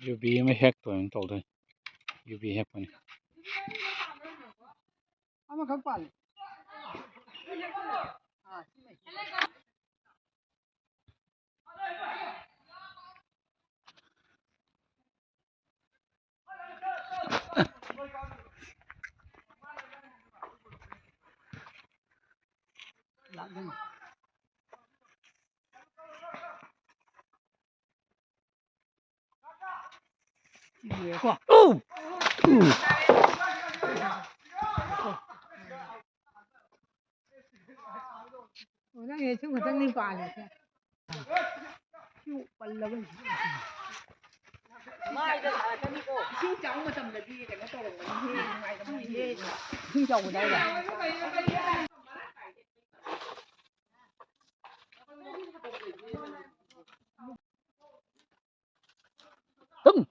ꯌꯨꯕꯤ ꯑꯃ ꯍꯦꯛꯇꯣꯏꯅ ꯇꯧꯗꯣꯏꯅꯤ ꯌꯨꯕꯤ ꯍꯦꯛꯄꯅꯤ ꯑꯃꯈꯛ ꯄꯥꯜꯂꯤ ꯅꯪ ꯁꯨꯝ ꯈꯛꯇꯪꯅꯤ ꯄꯥꯜꯂꯤꯁꯦ ꯄꯜꯂꯕꯅꯤ ꯏꯁꯤꯡ ꯆꯥꯎꯕ ꯃꯇꯝꯗꯗꯤ ꯀꯩꯅꯣ ꯇꯧꯔꯝꯒꯅꯤꯍꯦ ꯅꯨꯡꯉꯥꯏꯔꯝꯃꯣꯏꯍꯦ ꯏꯁꯤꯡ ꯆꯥꯎꯕꯗꯥꯏꯗ ꯑꯗꯨꯝ